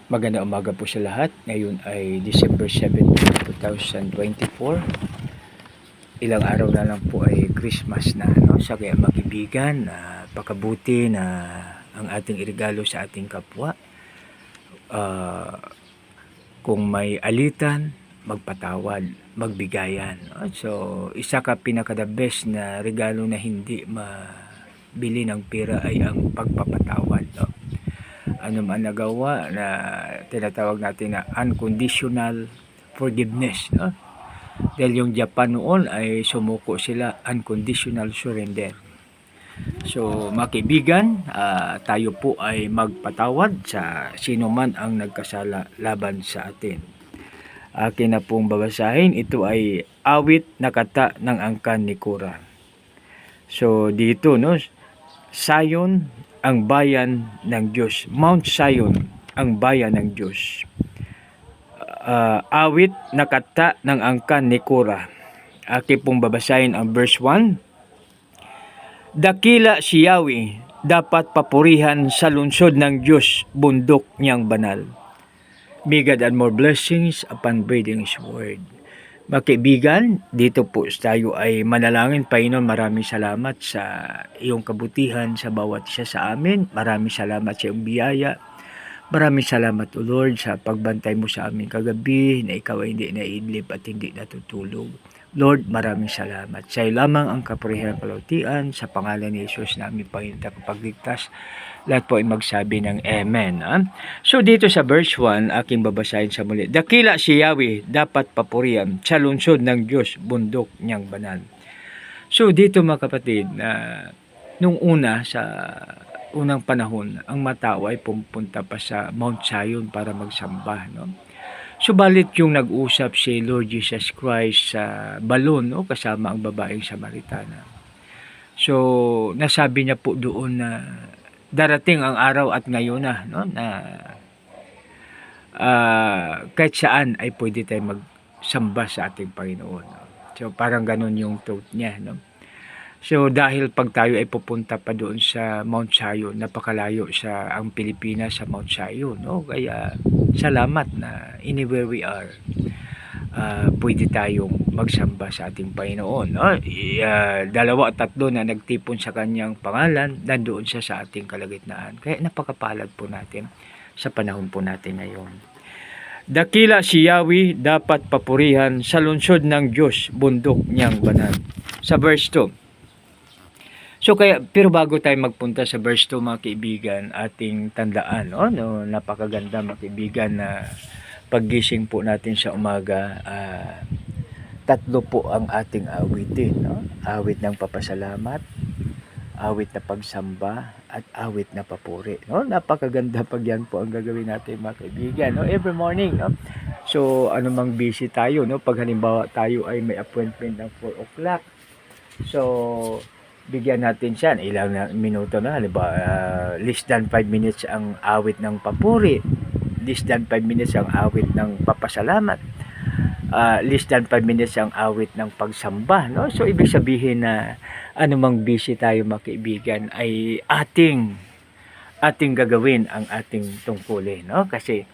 Magandang umaga po sa lahat. Ngayon ay December 7, 2024. Ilang araw na lang po ay Christmas na. No? Sa kaya mag-ibigan, pakabuti na ang ating irigalo sa ating kapwa. Kung may alitan, magpatawad, magbigayan. No? So, isa ka pinaka-the best na regalo na hindi mabili ng pera ay ang pagpapatawad. No? Ano man nagawa na tinatawag natin na unconditional forgiveness, no? Dahil yung Japan noon ay sumuko sila, unconditional surrender. So mga kaibigan, tayo po ay magpatawad sa sino man ang nagkasala laban sa atin. Akin na pong babasahin, ito ay awit na kata ng angkan ni Korah. So dito, no, Zion ang bayan ng Diyos. Mount Zion ang bayan ng Diyos. Awit na kata ng angkan ni Korah. Aking pong babasahin ang verse 1. Dakila si Yahweh, dapat papurihan sa lungsod ng Diyos, bundok niyang banal. May God and more blessings upon reading His word. Mga kaibigan, dito po tayo ay manalangin. Panginoon, maraming salamat sa iyong kabutihan sa bawat isa sa amin. Maraming salamat sa iyong biyaya. Maraming salamat, O Lord, sa pagbantay mo sa amin kagabi na ikaw ay hindi naidlip at hindi natutulog. Lord, maraming salamat. Sa iyo lamang ang kapurihan kalawtian. Sa pangalan ni Jesus namin, Panginoon, tagapagligtas. Lahat po ay magsabi ng Amen. So dito sa verse 1, aking babasahin sa muli. Dakila si Yahweh, dapat papurihan sa lungsod ng Diyos, bundok niyang banal. So dito mga kapatid, nung una sa unang panahon, ang matao ay pumunta pa sa Mount Zion para magsamba. No? Subalit yung nag-usap si Lord Jesus Christ sa balon, no? Kasama ang babaeng Samaritana. So nasabi niya po doon na darating ang araw at ngayon na, no, na kahit saan ay pwede tayong magsamba sa ating Panginoon. No? So parang ganun yung thought niya. No? So dahil pag tayo ay pupunta pa doon sa Mount Zion, napakalayo sa ang Pilipinas sa Mount Zion. No? Kaya salamat na anywhere we are, pwede tayong magsamba sa ating Panginoon. No? Dalawa at tatlo na nagtipon sa kanyang pangalan, nandoon siya sa ating kalagitnaan. Kaya napakapalad po natin sa panahon po natin ngayon. Dakila si Yahweh, dapat papurihan sa lungsod ng Diyos, bundok niyang banal. Sa verse 2. So kaya, pero bago tayo magpunta sa verse 2 mga kaibigan, ating tandaan, no, napakaganda mga kaibigan na paggising po natin sa umaga, tatlo po ang ating awitin, no? Awit ng papasalamat, awit na pagsamba, at awit na papuri. No? Napakaganda pag yan po ang gagawin natin mga kaibigan, no? Every morning. No? So anumang busy tayo, no? Pag halimbawa tayo ay may appointment ng 4 o'clock, so bigyan natin siya ilang minuto na, halimbawa less than 5 minutes ang awit ng papuri, less than 5 minutes ang awit ng papasalamat, less than 5 minutes ang awit ng pagsamba. No? So ibig sabihin na anumang busy tayo mga kaibigan ay ating gagawin ang ating tungkulin. No? Kasi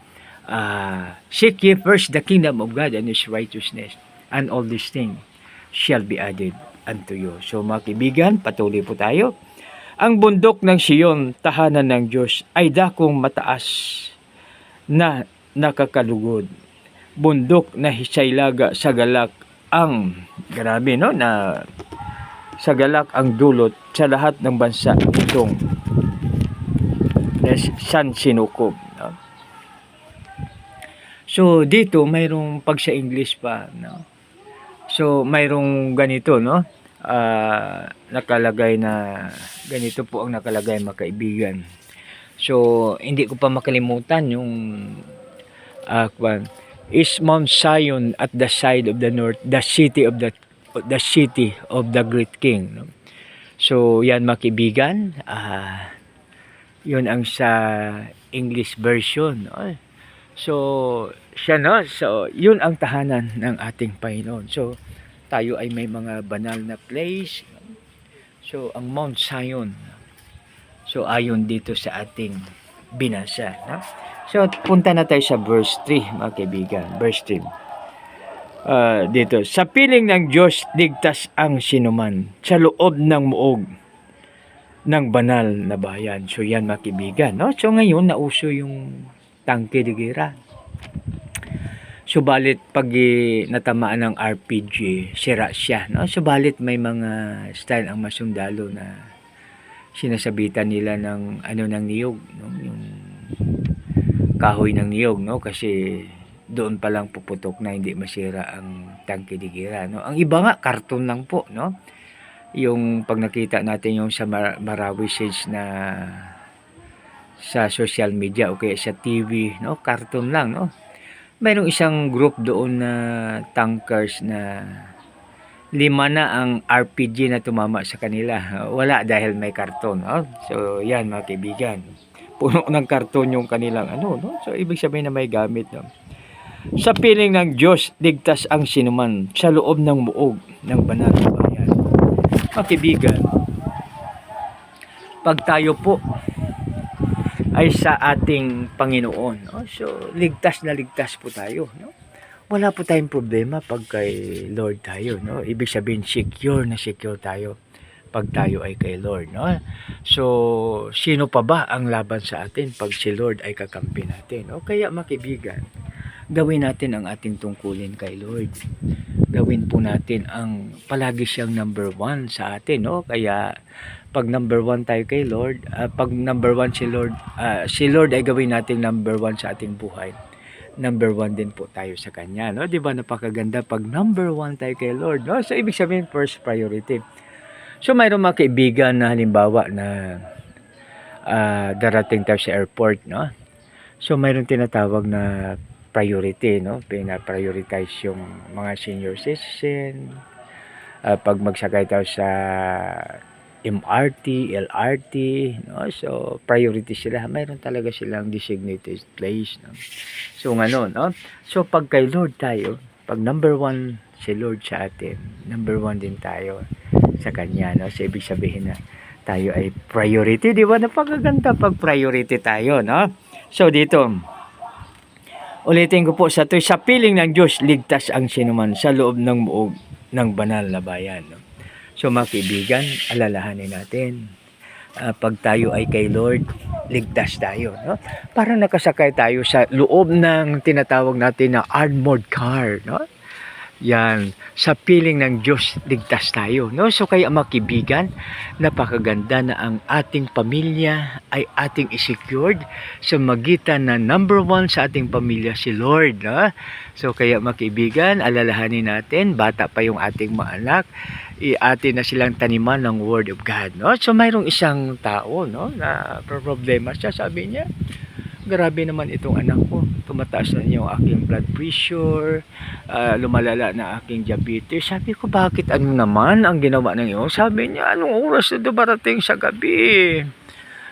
seek ye first the kingdom of God and His righteousness, and all these things shall be added unto you. So mga kaibigan, patuloy po tayo. Ang bundok ng Siyon, tahanan ng Diyos, ay dakong mataas na nakakalugod. Bundok na hisaylaga sa galak ang, grabe no, na sa galak ang dulot sa lahat ng bansa itong san sinukob. No? So dito mayroong pag sa English pa, no? So mayroong ganito, no? Nakalagay na ganito po ang nakalagay mga kaibigan. So hindi ko pa makalimutan yung is Mount Zion at the side of the north, the city of the great king. No? So yan mga kaibigan, yun ang sa English version. No? So siya, no? So yun ang tahanan ng ating Panginoon. So tayo ay may mga banal na place. So ang Mount Zion, so ayon dito sa ating binasa, no? So, punta na tayo sa verse 3, mga kaibigan. Verse 3. Dito, sa piling ng Diyos, ligtas ang sinuman sa loob ng muog ng banal na bayan. So, yan, mga kaibigan. No? So, ngayon, nauso yung tangke de guerra. Subalit pag natamaan ng RPG, sira siya, no? Subalit may mga style ang masundalo na sinasabitan nila ng ng niyog, no? Yung kahoy ng niyog, no? Kasi doon pa lang puputok na hindi masira ang tangke de guerra, no? Ang iba nga karton lang po, no? Yung pag nakita natin yung sa Marawi Siege na sa social media o kaya sa TV, no? Karton lang, no? Mayroong isang group doon na tankers na 5 na ang RPG na tumama sa kanila. Wala dahil may karton. Oh. So, yan mga kaibigan. Puno ng karton yung kanilang no? So, ibig sabihin na may gamit. No? Sa piling ng Diyos, ligtas ang sinuman sa loob ng muog ng banal na bayan. Mga kaibigan, pag tayo po ay sa ating Panginoon. No? So, ligtas na ligtas po tayo. No? Wala po tayong problema pag kay Lord tayo. No? Ibig sabihin, secure na secure tayo pag tayo ay kay Lord. No? So, sino pa ba ang laban sa atin pag si Lord ay kakampi natin? No? Kaya makibigan, gawin natin ang ating tungkulin kay Lord. Gawin po natin ang palagi siyang number 1 sa atin. No? Kaya, pag number 1 tayo kay Lord, pag number 1 si Lord ay gawin natin number 1 sa ating buhay. Number 1 din po tayo sa Kanya, no? 'Di ba napakaganda pag number 1 tayo kay Lord, no? So ibig sabihin first priority. So mayroong mga kaibigan na halimbawa na darating tayo sa airport, no? So mayroong tinatawag na priority, no? Pina-prioritize yung mga senior citizen. Pag magsakay tayo sa MRT, LRT, no? So priority sila. Mayroon talaga silang designated place, no? So no? So pag kay Lord tayo, pag number 1 si Lord sa atin, number 1 din tayo sa Kanya, no? So ibig sabihin na tayo ay priority, di ba? Napakaganda pag priority tayo, no? So dito, ulitin ko po sa piling ng Diyos, ligtas ang sinuman sa loob ng muog ng banal na bayan, no? So mga kaibigan, alalahanin natin, pag tayo ay kay Lord, ligtas tayo. No? Parang nakasakay tayo sa loob ng tinatawag natin na armored car. No? Yan, sa piling ng Diyos, ligtas tayo. No? So kaya mga kaibigan, napakaganda na ang ating pamilya ay ating secured sa magitan na number 1 sa ating pamilya, si Lord. No? So kaya mga kaibigan, alalahanin natin, bata pa yung ating mga anak, atin na silang taniman ng Word of God. No? So mayroong isang tao, no, na problema siya, sabi niya, grabe naman itong anak ko, tumataas na yung aking blood pressure, lumalala na aking diabetes. Sabi ko, bakit ano naman ang ginawa ng iyo? Sabi niya, anong oras na dumarating sa gabi?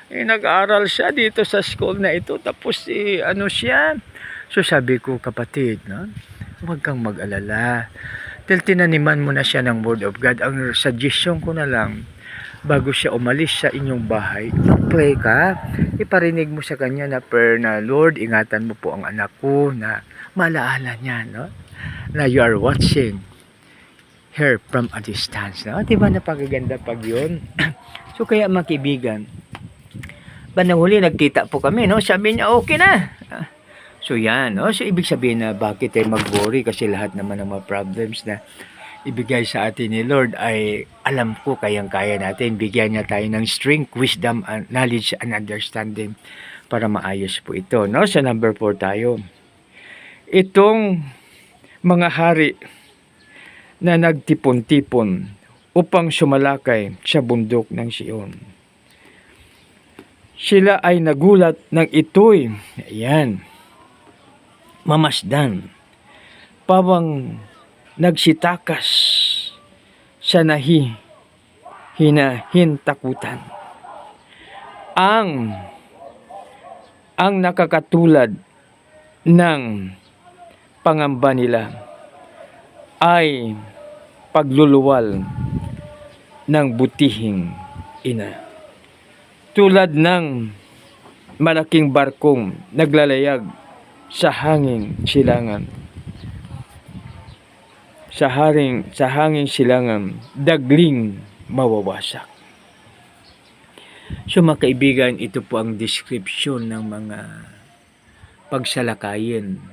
Nag-aaral siya dito sa school na ito, tapos siya. So sabi ko, kapatid, no, huwag kang mag-alala. Dahil tinaniman mo na siya ng Word of God, ang suggestion ko na lang, bago siya umalis sa inyong bahay, mag-pray ka, iparinig mo sa kanya na prayer na, Lord, ingatan mo po ang anak ko, na malaala niya, no? Na you are watching her from a distance. No? Diba napakaganda pag yun? So kaya mga kaibigan, bandang huli nagkita po kami, no? Sabi niya, okay na. So yan, no? So ibig sabihin na bakit tayo mag-worry, kasi lahat naman ng mga problems na ibigay sa atin ni Lord ay alam ko kayang-kaya natin. Bigyan niya tayo ng strength, wisdom, and knowledge and understanding para maayos po ito. No? Sa number 4 tayo. Itong mga hari na nagtipon-tipon upang sumalakay sa bundok ng Sion. Sila ay nagulat ng ito'y, ayan, mamasdan, pawang nagsitakas sa hinahintakutan. Ang nakakatulad ng pangamba nila ay pagluluwal ng butihing ina. Tulad ng malaking barkong naglalayag sa hanging silangan. Sa hanging silangan, dagling mawawasak. So mga kaibigan, ito po ang description ng mga pagsalakayin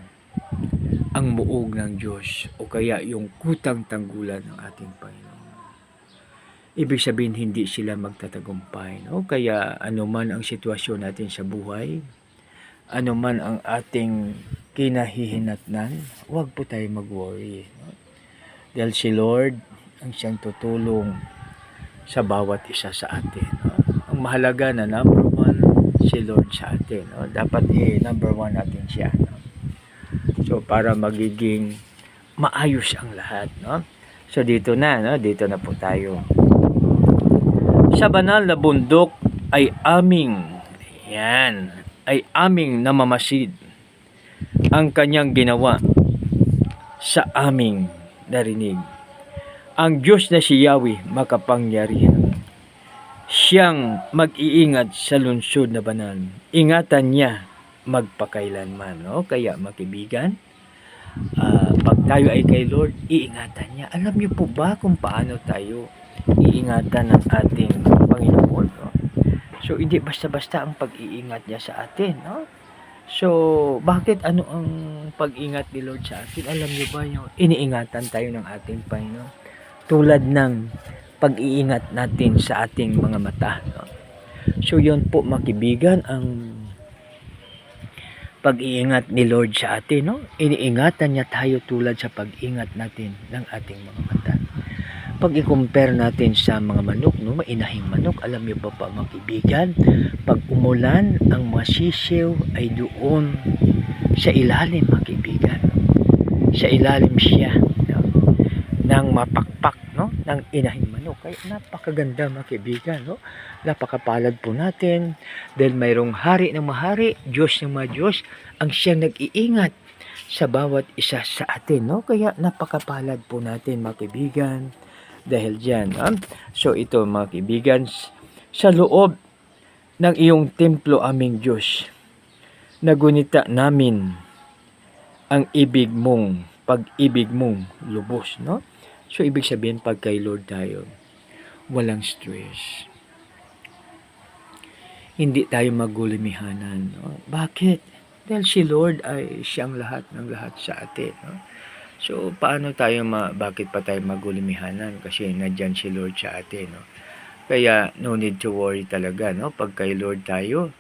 ang muog ng Diyos o kaya yung kutang tanggulan ng ating Panginoon. Ibig sabihin, hindi sila magtatagumpay. No? Kaya anuman ang sitwasyon natin sa buhay, anuman ang ating kinahihinatnan, huwag po tayo mag-worry. No? Dahil si Lord ang siyang tutulong sa bawat isa sa atin. No? Ang mahalaga na number one, si Lord sa atin. No? Dapat number one natin siya. No? So para magiging maayos ang lahat. No? So dito na po tayo. Sa banal na bundok ay aming namamasid ang kanyang ginawa sa aming narinig. Ang Diyos na si Yahweh makapangyarihan. Siyang mag-iingat sa lungsod na banal. Ingatan niya magpakailanman. No? Kaya makibigan, pag tayo ay kay Lord, iingatan niya. Alam niyo po ba kung paano tayo iingatan ng ating Panginoon? No? So hindi basta-basta ang pag-iingat niya sa atin. No? So bakit ano ang pag-ingat ni Lord sa atin? Alam niyo ba yung iniingatan tayo ng ating Panginoon? Tulad ng pag-iingat natin sa ating mga mata. No? So yun po makibigan ang pag-iingat ni Lord sa atin. No? Iniingatan niya tayo tulad sa pag-ingat natin ng ating mga mata. Pag i-compare natin sa mga manok, no, mainahing manok, alam niyo ba pa mga kaibigan, pag umulan, ang mga sisiw ay doon sa ilalim mga kaibigan. Sa ilalim siya, no, ng mapakpak, no, ng inahing manok. Kaya napakaganda mga kaibigan, no? Napakapalad po natin dahil mayroong hari ng mahari, Diyos ng mga Diyos, ang siyang nag-iingat sa bawat isa sa atin, no? Kaya napakapalad po natin mga kaibigan dahil dyan. So ito mga kaibigan, sa loob ng iyong templo aming Diyos, nagunita namin ang pag-ibig mong lubos. No? So ibig sabihin pag kay Lord tayo, walang stress. Hindi tayo magulimihanan. No? Bakit? Dahil si Lord ay siyang lahat ng lahat sa atin. No? So, paano tayo bakit pa tayo magulimihanan? Kasi nandyan si Lord sa atin, no? Kaya, no need to worry talaga, no? Pag kay Lord tayo,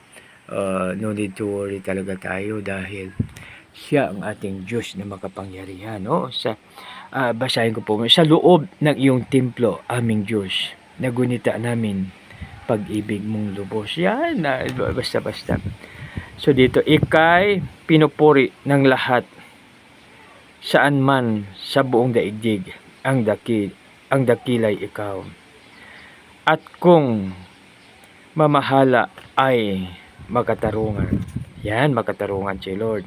no need to worry talaga tayo dahil siya ang ating Diyos na makapangyarihan, no? Basahin ko po, sa loob ng iyong templo, aming Diyos, nagunita namin pag-ibig mong lubos. Yan, basta-basta. So, dito, ikay pinupuri ng lahat saan man sa buong daigdig ang dakilay ikaw. At kung mamahala ay makatarungan. Yan, makatarungan si Lord.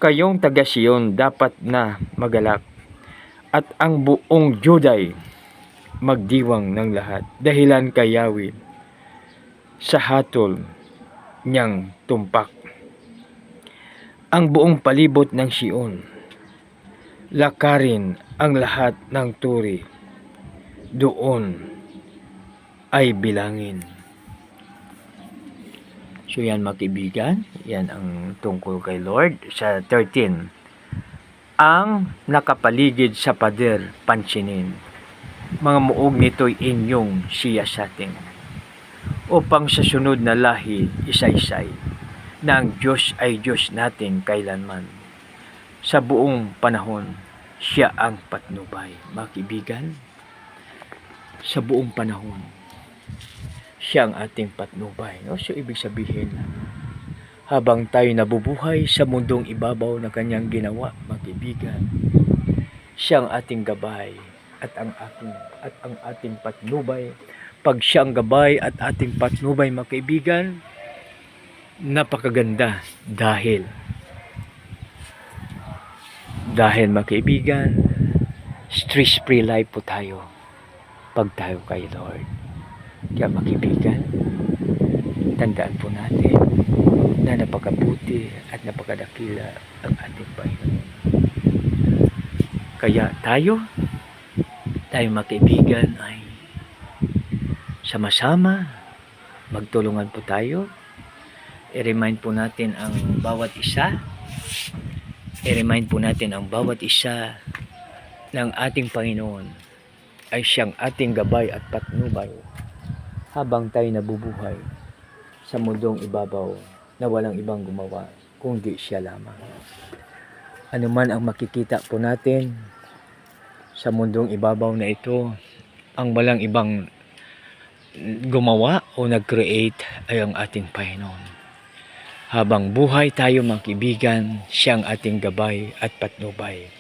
Kayong taga Siyon dapat na magalak. At ang buong Juday magdiwang ng lahat. Dahilan kay Yahweh sa hatol niyang tumpak. Ang buong palibot ng Siyon lakarin ang lahat ng turi, doon ay bilangin. So yan mga kaibigan, yan ang tungkol kay Lord. Sa 13, ang nakapaligid sa pader, pansinin, mga muog nito'y inyong siyasatin, upang sa sunod na lahi isaysay, na ang Diyos ay Diyos natin kailanman. Sa buong panahon, siya ang patnubay. Mga kaibigan, sa buong panahon, siya ang ating patnubay. No? So, ibig sabihin, habang tayo nabubuhay sa mundong ibabaw na kanyang ginawa, mga kaibigan, siya ang ating gabay at ang ating patnubay. Pag siya ang gabay at ating patnubay, mga kaibigan, napakaganda dahil mga kaibigan, stress-free life po tayo pag tayo kay Lord. Kaya mga kaibigan, tandaan po natin na napakabuti at napakadakila ang ating Panginoon. Kaya tayo mga kaibigan ay sama-sama magtulungan po tayo. I-remind po natin ang bawat isa. I-remind po natin ang bawat isa ng ating Panginoon ay siyang ating gabay at patnubay habang tayo nabubuhay sa mundong ibabaw na walang ibang gumawa kundi siya lamang. Ano man ang makikita po natin sa mundong ibabaw na ito, ang walang ibang gumawa o nag-create ay ang ating Panginoon. Habang buhay tayo mga kaibigan, siyang ating gabay at patnubay.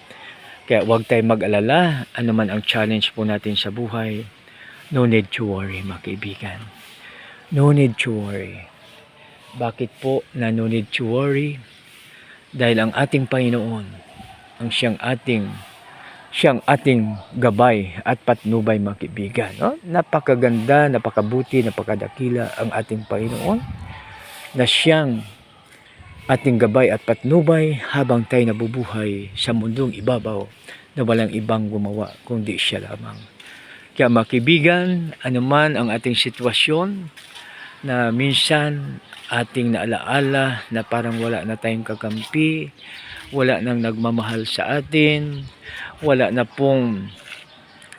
Kaya huwag tayong mag-alala, ano man ang challenge po natin sa buhay, no need to worry mga kaibigan. No need to worry. Bakit po na no need to worry? Dahil ang ating Panginoon, ang siyang ating gabay at patnubay mga kaibigan. No? Napakaganda, napakabuti, napakadakila ang ating Panginoon na siyang ating gabay at patnubay habang tayo nabubuhay sa mundong ibabaw na walang ibang gumawa kundi siya lamang. Kaya mga kaibigan, anuman ang ating sitwasyon na minsan ating naalaala na parang wala na tayong kakampi, wala nang nagmamahal sa atin, wala na pong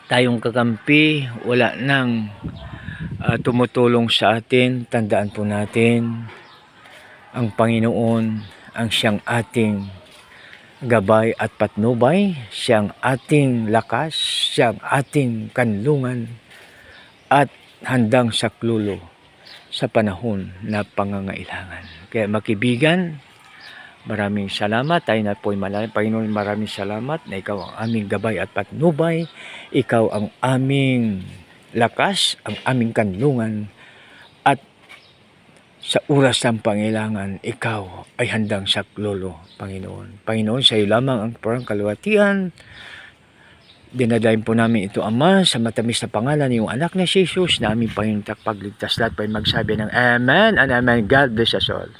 tayong kakampi, wala nang tumutulong sa atin, tandaan po natin ang Panginoon ang siyang ating gabay at patnubay, siyang ating lakas, siyang ating kanlungan at handang saklolo sa panahon na pangangailangan. Kaya makibigan, maraming salamat. Tayo na po'y malalim. Panginoon, maraming salamat na ikaw ang aming gabay at patnubay. Ikaw ang aming lakas, ang aming kanlungan. At sa oras ng pangailangan, ikaw ay handang saklolo, Panginoon. Panginoon, sa iyo lamang ang parang kaluwatian. Dinadayin po namin ito, Ama, sa matamis na pangalan ng iyong anak na si Jesus na aming Panginoon, pagligtas lahat pa magsabi ng Amen and Amen. God bless us all.